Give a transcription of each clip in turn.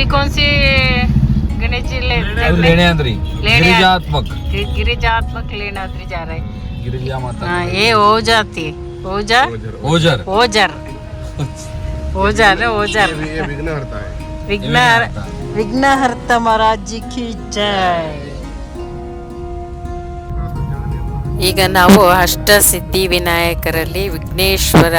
अभी कौन सी गणेश जी लेण्याद्री गिरिजात्मक गिरिजात्मक लेण्याद्री जा रहे हैं। गिरिजा माता हाँ ये ओजा थी ओजा ओजर ओजर ओजर ओजर ये विघ्नहर्ता है। विघ्नहर्ता महाराज जी की जय। ಈಗ ನಾವು ಅಷ್ಟಸಿದ್ಧಿ ವಿನಾಯಕರಲ್ಲಿ ವಿಘ್ನೇಶ್ವರ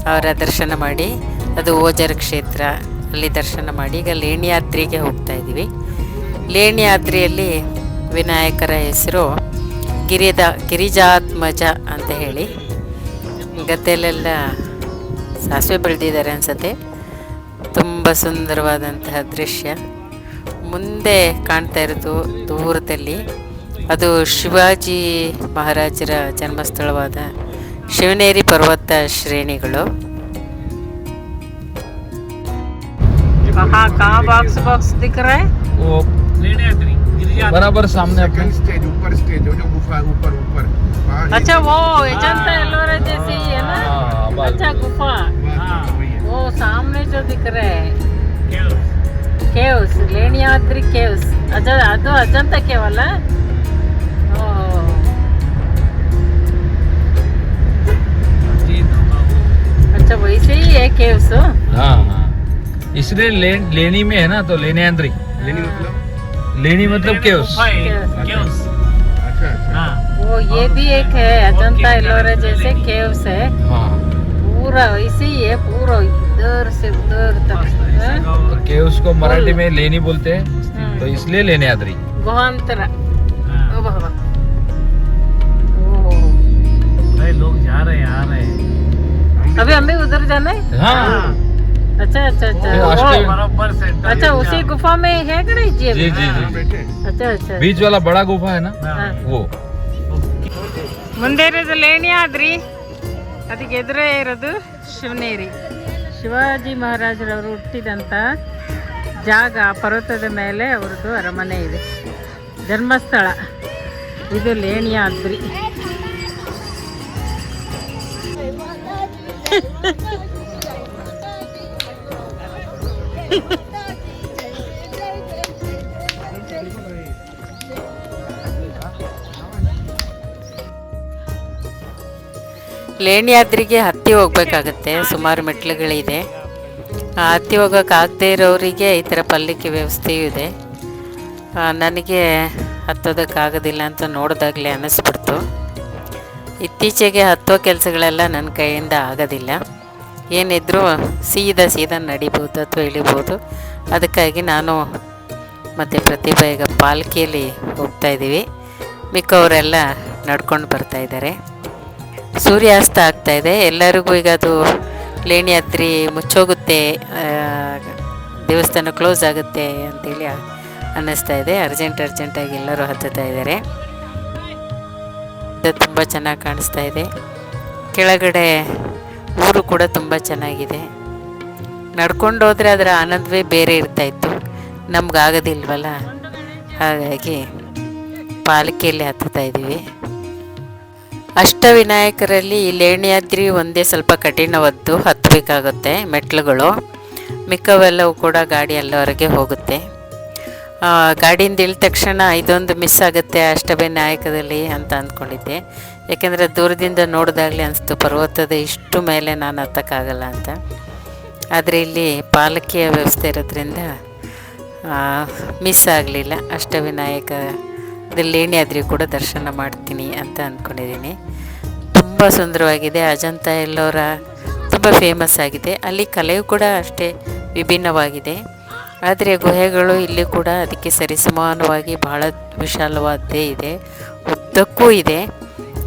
ಅವರ ದರ್ಶನ ಮಾಡಿ, ಅದು ಓಜರ ಕ್ಷೇತ್ರ, ಅಲ್ಲಿ ದರ್ಶನ ಮಾಡಿ ಈಗ ಲೇಣಿಯಾದ್ರಿಗೆ ಹೋಗ್ತಾ ಇದ್ದೀವಿ. ಲೇಣಿಯಾದ್ರಿಯಲ್ಲಿ ವಿನಾಯಕರ ಹೆಸರು ಗಿರಿಜಾತ್ಮಜ ಅಂತ ಹೇಳಿ. ಗದ್ದೆಲೆಲ್ಲ ಸಾಸಿವೆ ಬೆಳೆದಿದ್ದಾರೆ ಅನಿಸುತ್ತೆ. ತುಂಬ ಸುಂದರವಾದಂತಹ ದೃಶ್ಯ. ಮುಂದೆ ಕಾಣ್ತಾ ಇರೋದು ದೂರದಲ್ಲಿ ಅದು ಶಿವಾಜಿ ಮಹಾರಾಜರ ಜನ್ಮಸ್ಥಳವಾದ ಶಿವನೇರಿ ಪರ್ವತ ಶ್ರೇಣಿಗಳು. कहाँ बॉक्स बॉक्स दिख रहा है? वो बराबर सामने अपने स्टेज ऊपर स्टेज जो गुफा ऊपर ऊपर। अच्छा वो अजंता एलोरा जैसे ही है ना? अच्छा गुफा वो सामने जो दिख रहा है केव्स, लेण्याद्री केव्स. ಅದು ಅಜಂತ ಕೇವ್ ಅಲ್ಲ? अच्छा वैसे ही है केव्स. हाँ हाँ, इसलिए लेनी में है ना, तो लेण्याद्री लेनी मतलब केव्स. अच्छा अच्छा। वो ये भी एक है अजंता एलोरा जैसे केव्स है. हाँ पूरा वैसे ही है, पूरा इधर से उधर तक. तो केव्स को मराठी में लेनी बोलते हैं, तो इसलिए लेण्याद्री. गुहांतर. लोग जा रहे हैं आ रहे हैं. अभी हमें उधर जाना है. हाँ अच्छा अच्छा अच्छा. बराबर सेंटर. अच्छा उसी गुफा में है गणेश जी अभी? जी जी जी. बैठे अच्छा अच्छा. बीच वाला बड़ा गुफा है ना, वो. ಮುಂದೆ ಇರೋದು ಲೇಣಿಯಾದ್ರಿ, ಅದಕ್ಕೆ ಎದುರೇ ಇರೋದು ಶಿವನೇರಿ. ಶಿವಾಜಿ ಮಹಾರಾಜರವರು ಹುಟ್ಟಿದಂಥ ಜಾಗ, ಪರ್ವತದ ಮೇಲೆ ಅವ್ರದ್ದು ಅರಮನೆ ಇದೆ, ಜನ್ಮಸ್ಥಳ. ಇದು ಲೇಣಿಯಾದ್ರಿ. ಲೇಣಿಯಾದ್ರಿಗೆ ಹತ್ತಿ ಹೋಗ್ಬೇಕಾಗತ್ತೆ, ಸುಮಾರು ಮೆಟ್ಲುಗಳಿದೆ. ಹತ್ತಿ ಹೋಗೋಕ್ಕಾಗದೇ ಇರೋರಿಗೆ ಈ ಥರ ಪಲ್ಲಕ್ಕಿ ವ್ಯವಸ್ಥೆಯೂ ಇದೆ. ನನಗೆ ಹತ್ತೋದಕ್ಕಾಗೋದಿಲ್ಲ ಅಂತ ನೋಡಿದಾಗಲೇ ಅನ್ನಿಸ್ಬಿಡ್ತು. ಇತ್ತೀಚೆಗೆ ಹತ್ತೋ ಕೆಲಸಗಳೆಲ್ಲ ನನ್ನ ಕೈಯಿಂದ ಆಗೋದಿಲ್ಲ. ಏನಿದ್ರೂ ಸೀದಾ ನಡಿಬೋದು ಅಥವಾ ಇಳಿಬೋದು. ಅದಕ್ಕಾಗಿ ನಾನು ಮತ್ತು ಪ್ರತಿಭಾ ಈಗ ಪಾಲ್ಕಿಯಲ್ಲಿ ಹೋಗ್ತಾಯಿದ್ದೀವಿ. ಮಿಕ್ಕವರೆಲ್ಲ ನಡ್ಕೊಂಡು ಬರ್ತಾಯಿದ್ದಾರೆ. ಸೂರ್ಯಾಸ್ತ ಆಗ್ತಾಯಿದೆ. ಎಲ್ಲರಿಗೂ ಈಗ ಅದು ಲೇಣಿಯಾದ್ರಿ ಮುಚ್ಚೋಗುತ್ತೆ, ದೇವಸ್ಥಾನ ಕ್ಲೋಸ್ ಆಗುತ್ತೆ ಅಂತೇಳಿ ಅನ್ನಿಸ್ತಾ ಇದೆ. ಅರ್ಜೆಂಟಾಗಿ ಎಲ್ಲರೂ ಹತ್ತುತ್ತಾ ಇದ್ದಾರೆ. ತುಂಬ ಚೆನ್ನಾಗಿ ಕಾಣಿಸ್ತಾ ಇದೆ. ಕೆಳಗಡೆ ಊರು ಕೂಡ ತುಂಬ ಚೆನ್ನಾಗಿದೆ. ನಡ್ಕೊಂಡು ಹೋದರೆ ಅದರ ಆನಂದವೇ ಬೇರೆ ಇರ್ತಾಯಿತ್ತು, ನಮಗಾಗೋದಿಲ್ವಲ್ಲ. ಹಾಗಾಗಿ ಪಾಲಿಕೆಯಲ್ಲಿ ಹತ್ತುತ್ತಾ ಇದ್ದೀವಿ. ಅಷ್ಟವಿನಾಯಕರಲ್ಲಿ ಈ ಲೇಣಿಯಾದ್ರಿ ಒಂದೇ ಸ್ವಲ್ಪ ಕಠಿಣವಾದ್ದು, ಹತ್ತಬೇಕಾಗುತ್ತೆ ಮೆಟ್ಲುಗಳು. ಮಿಕ್ಕವೆಲ್ಲವೂ ಕೂಡ ಗಾಡಿ ಅಲ್ಲಿವರೆಗೆ ಹೋಗುತ್ತೆ. ಗಾಡಿಯಿಂದ ಇಳಿದ ತಕ್ಷಣ ಇದೊಂದು ಮಿಸ್ ಆಗುತ್ತೆ ಅಷ್ಟವಿನಾಯಕದಲ್ಲಿ ಅಂತ ಅಂದ್ಕೊಂಡಿದ್ದೆ. ಯಾಕೆಂದರೆ ದೂರದಿಂದ ನೋಡಿದಾಗಲೇ ಅನಿಸ್ತು ಪರ್ವತದ ಇಷ್ಟು ಮೇಲೆ ನಾನು ಹತ್ತಕ್ಕಾಗಲ್ಲ ಅಂತ. ಆದರೆ ಇಲ್ಲಿ ಪಾಲಕಿಯ ವ್ಯವಸ್ಥೆ ಇರೋದ್ರಿಂದ ಮಿಸ್ ಆಗಲಿಲ್ಲ. ಅಷ್ಟವಿನಾಯಕದ ಲೇಣಿಯಾದ್ರಿ ಕೂಡ ದರ್ಶನ ಮಾಡ್ತೀನಿ ಅಂತ ಅಂದ್ಕೊಂಡಿದ್ದೀನಿ. ತುಂಬ ಸುಂದರವಾಗಿದೆ. ಅಜಂತ ಎಲ್ಲೋರ ತುಂಬ ಫೇಮಸ್ ಆಗಿದೆ. ಅಲ್ಲಿ ಕಲೆಯೂ ಕೂಡ ಅಷ್ಟೇ ವಿಭಿನ್ನವಾಗಿದೆ. ಆದರೆ ಗುಹೆಗಳು ಇಲ್ಲಿ ಕೂಡ ಅದಕ್ಕೆ ಸರಿಸಮಾನವಾಗಿ ಬಹಳ ವಿಶಾಲವಾದ್ದೇ ಇದೆ, ಉದ್ದಕ್ಕೂ ಇದೆ.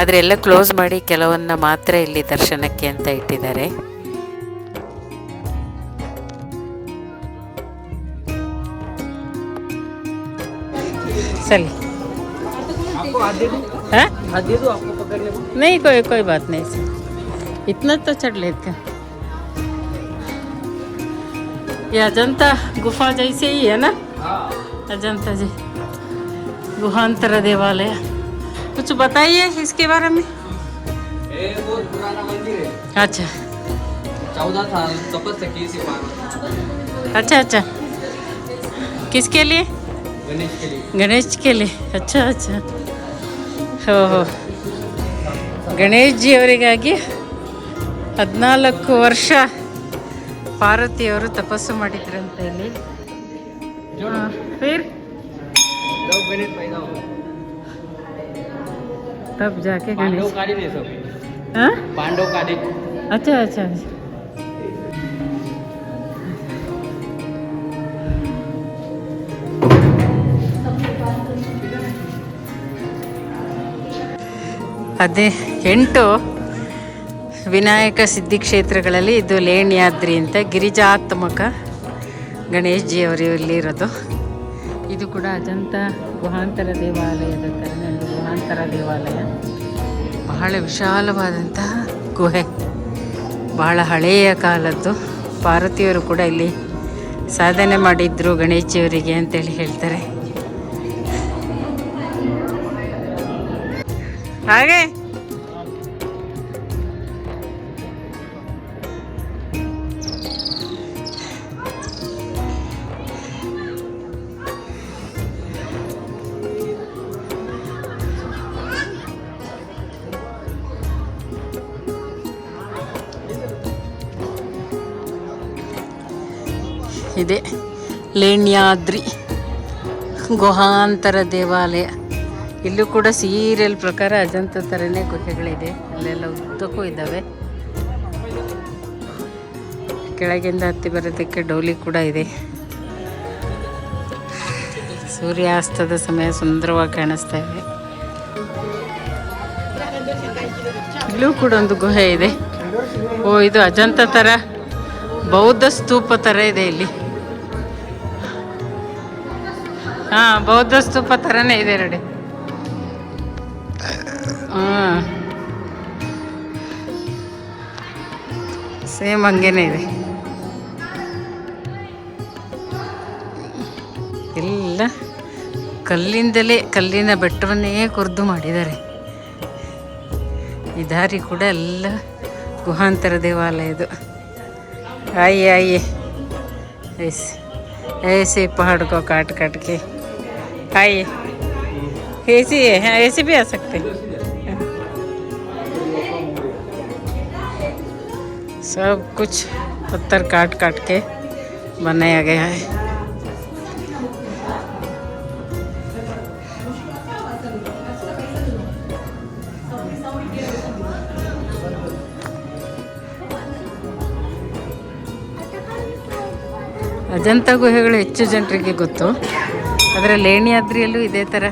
ಆದರೆ ಎಲ್ಲ ಕ್ಲೋಸ್ ಮಾಡಿ ಕೆಲವನ್ನ ಮಾತ್ರ ಇಲ್ಲಿ ದರ್ಶನಕ್ಕೆ ಅಂತ ಇಟ್ಟಿದ್ದಾರೆ. चलिए नहीं कोई बात नहीं सर, इतना तो चढ़ लेते. ये अजंता गुफा जैसे ही है ना? अजंता जी गुहांतर देवालय. कुछ बताइए इसके बारे में. ये बहुत पुराना मंदिर है. अच्छा 14 साल तपस्या की थी पार्वती. अच्छा किसके लिए? गणेश के लिए। गणेश के लिए. अच्छा अच्छा. ಹೋ ಹೋ. ಗಣೇಶ್ ಜಿ ಅವರಿಗಾಗಿ 14 ವರ್ಷ ಪಾರ್ವತಿಯವರು ತಪಸ್ಸು ಮಾಡಿದ್ರಂತೆ ಇಲ್ಲಿ. फिर जब गणेश पैदा हो तब जाके पांडव गणेश. काढ़ी थे सब। हाँ? पांडव काढ़ी। अच्छा अच्छा. ಅದೇ 8 ವಿನಾಯಕ ಸಿದ್ಧಿ ಕ್ಷೇತ್ರಗಳಲ್ಲಿ ಇದು ಲೇಣ್ಯಾದ್ರಿ ಅಂತ ಗಿರಿಜಾತ್ಮಕ ಗಣೇಶ್ ಜಿ ಅವರು ಇಲ್ಲಿರೋದು. ಇದು ಕೂಡ ಅಜಂತ ಗುಹಾಂತರ ದೇವಾಲಯದ ಥರನೇ ಒಂದು ಗುಹಾಂತರ ದೇವಾಲಯ. ಬಹಳ ವಿಶಾಲವಾದಂತಹ ಗುಹೆ, ಬಹಳ ಹಳೆಯ ಕಾಲದ್ದು. ಪಾರ್ವತಿಯವರು ಕೂಡ ಇಲ್ಲಿ ಸಾಧನೆ ಮಾಡಿದ್ರು ಗಣೇಶ್ ಜಿಯವರಿಗೆ ಅಂತೇಳಿ ಹೇಳ್ತಾರೆ. ಹಾಗೆ ಇದೆ ಲೇಣ್ಯಾದ್ರಿ ಗುಹಾಂತರ ದೇವಾಲಯ. ಇಲ್ಲೂ ಕೂಡ ಸೀರಿಯಲ್ ಪ್ರಕಾರ ಅಜಂತ ಥರನೇ ಗುಹೆಗಳಿದೆ. ಅಲ್ಲೆಲ್ಲ ಉದ್ದಕ್ಕೂ ಇದ್ದಾವೆ. ಕೆಳಗಿಂದ ಹತ್ತಿ ಬರೋದಕ್ಕೆ ಡೋಲಿ ಕೂಡ ಇದೆ. ಸೂರ್ಯಾಸ್ತದ ಸಮಯ ಸುಂದರವಾಗಿ ಕಾಣಿಸ್ತಾ ಇದೆ. ಇಲ್ಲೂ ಕೂಡ ಒಂದು ಗುಹೆ ಇದೆ. ಓ, ಇದು ಅಜಂತ ಥರ ಬೌದ್ಧ ಸ್ತೂಪ ಥರ ಇದೆ ಇಲ್ಲಿ. ಹಾಂ, ಬೌದ್ಧ ಸ್ತೂಪ ಥರನೇ ಇದೆ ನೋಡಿ. ಹಾಂ, ಸೇಮ್ ಹಂಗೇನೆ ಇದೆ. ಎಲ್ಲ ಕಲ್ಲಿಂದಲೇ, ಕಲ್ಲಿನ ಬೆಟ್ಟವನ್ನೇ ಕೊರ್ದು ಮಾಡಿದ್ದಾರೆ. ಈ ದಾರಿ ಕೂಡ ಎಲ್ಲ ಗುಹಾಂತರ ದೇವಾಲಯದು. आइए आइए, ऐसे ऐसे पहाड़ को काट काट के आइए. ऐसे है, ऐसे भी आ सकते हैं. सब कुछ पत्थर काट काट के बनाया गया है. ಅಜಂತ ಗುಹೆಗಳು ಹೆಚ್ಚು ಜನರಿಗೆ ಗೊತ್ತು. ಅದರ ಲೇಣ್ಯಾದ್ರಿಯಲ್ಲೂ ಇದೇ ಥರ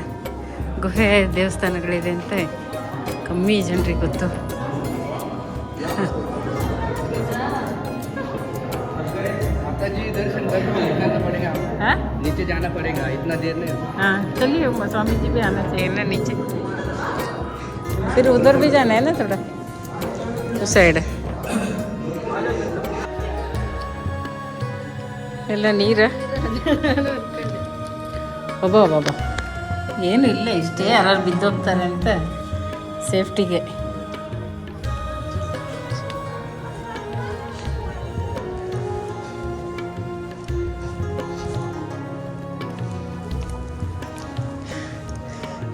ಗುಹೆ ದೇವಸ್ಥಾನಗಳಿದೆ ಅಂತ ಕಮ್ಮಿ ಜನರಿಗೆ ಗೊತ್ತು. जी दर्शन करने इतना तो पड़ेगा, हाँ नीचे जाना पड़ेगा, इतना देर नहीं. हाँ, चलिए स्वामी जी भी आना चाहिए ना नीचे. फिर उधर भी जाना है ना थोड़ा, उस साइड. ಎಲ್ಲ ನೀರ ಒಬ್ಬ ಏನು ಇಲ್ಲ, ಇಷ್ಟೇ ಯಾರು ಬಿದ್ದೋಗ್ತಾರೆ ಅಂತ ಸೇಫ್ಟಿಗೆ.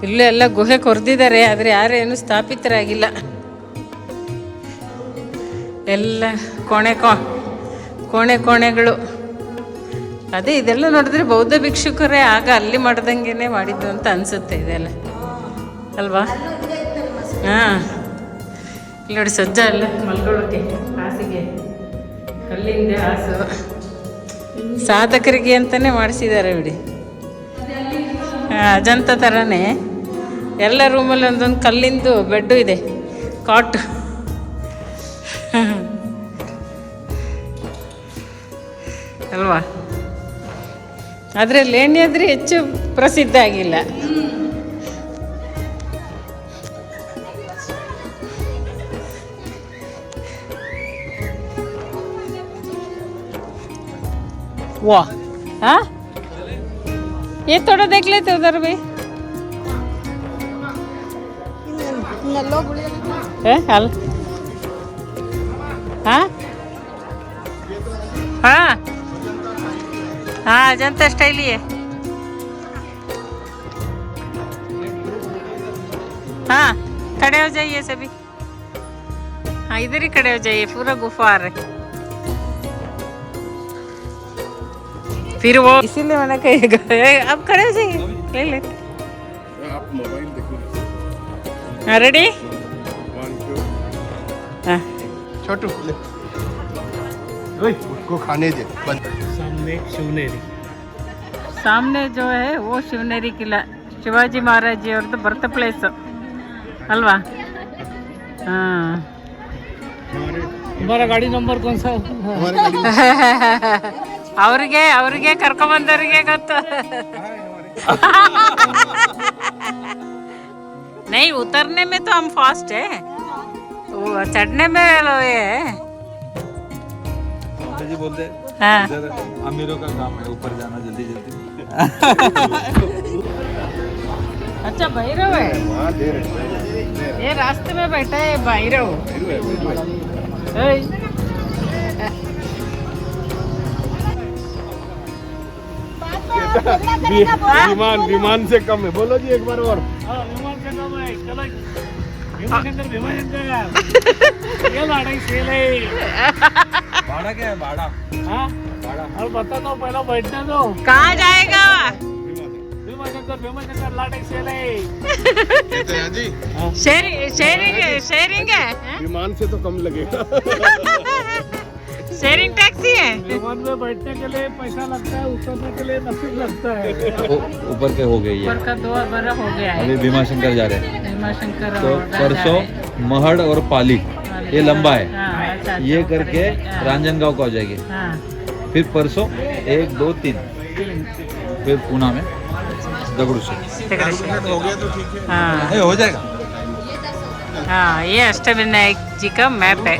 ಇಲ್ಲೂ ಎಲ್ಲ ಗುಹೆ ಕೊರೆದಿದ್ದಾರೆ, ಆದರೆ ಯಾರು ಏನು ಸ್ಥಾಪಿತರಾಗಿಲ್ಲ. ಎಲ್ಲ ಕೋಣೆಗಳು. ಅದೇ ಇದೆಲ್ಲ ನೋಡಿದ್ರೆ ಬೌದ್ಧ ಭಿಕ್ಷುಕರೇ ಆಗ ಅಲ್ಲಿ ಮಾಡ್ದಂಗೆ ಮಾಡಿದ್ದು ಅಂತ ಅನಿಸುತ್ತೆ ಇದೆಲ್ಲ ಅಲ್ವಾ? ಹಾಂ, ಇಲ್ಲಿ ನೋಡಿ ಸಜ್ಜ ಎಲ್ಲ ಮಲ್ಕೊಳ್ಳೋಕ್ಕೆ ಹಾಸಿಗೆ, ಕಲ್ಲಿಂದ ಹಾಸು, ಸಾಧಕರಿಗೆ ಅಂತಲೇ ಮಾಡಿಸಿದ್ದಾರೆ ಬಿಡಿ. ಅಜಂತ ಥರನೇ ಎಲ್ಲ ರೂಮಲ್ಲಿ ಒಂದೊಂದು ಕಲ್ಲಿಂದು ಬೆಡ್ಡು ಇದೆ, ಕಾಟ್. ಅಲ್ವಾ? ಆದರೆ ಲೇಣ್ಯಾದ್ರಿ ಹೆಚ್ಚು ಪ್ರಸಿದ್ಧ ಆಗಿಲ್ಲ. वाह, हाँ ये थोड़ा देख लेते उधर भी है हल. हाँ हाँ हाँ, अजंता स्टाइल ही है. हाँ खड़े हो जाइए सभी। हाँ इधर ही खड़े हो जाइए, पूरा गुफा आ रहा है। फिर वो इसीलिए मैंने कहेगा अब खड़े हो जाइए, ले ले। आप मोबाइल देखो। रेडी? हाँ छोटू ले उसको खाने दे बंद। सामने शिवनेरी। सामने जो है वो शिवनेरी किला, शिवाजी महाराज जी ಅವ್ರದ್ದು ಬರ್ತ್ ಪ್ಲೇಸ್ ಅಲ್ವಾ? ಹಾಂ तुम्हारा गाड़ी नंबर कौन सा? हमारे गाड़ी में ಅವ್ರಿಗೆ ಕರ್ಕೊಂಬಂದವ್ರಿಗೆ ಗೊತ್ತು. नहीं उतरने में तो हम फास्ट है, वो चढ़ने में लो ये है। जी बोलते हाँ अमीरों का काम है ऊपर जाना जल्दी जल्दी। अच्छा भैरव है, वहाँ दे रहे ये रास्ते में बैठा है भैरव। ए, विमान से कम है। बोलो जी एक बार और। विमान से कम है, चलो भीमाशंकर ये लाड़ाई सेल है। भाड़ा क्या है भाड़ा? हाँ और बता दो, पहला बैठने दो। कहाँ जाएगा? भीमाशंकर लाड़ाई सेल है। कहते हैं जी शेयरिंग है, विमान से तो कम लगेगा। शेयरिंग टैक्सी है। विमान में बैठने के लिए पैसा लगता है, उतरने के लिए नसीब लगता है। ऊपर के हो गई है, ऊपर का 2 बार हो गया है। अभी भीमाशंकर जा रहे हैं। भीमाशंकर तो होगा, जा परसों रहे हैं। महड़ और पाली ये लंबा है, हाँ, अच्छा, ये अच्छा, करके हाँ, रांजनगांव को हो जाएगी। हाँ, फिर परसों 1 2 3 फिर पूना में दगड़ू से हो गया तो ठीक है। हाँ हो जाएगा। हाँ ये अष्टविनायक जी का मैप है।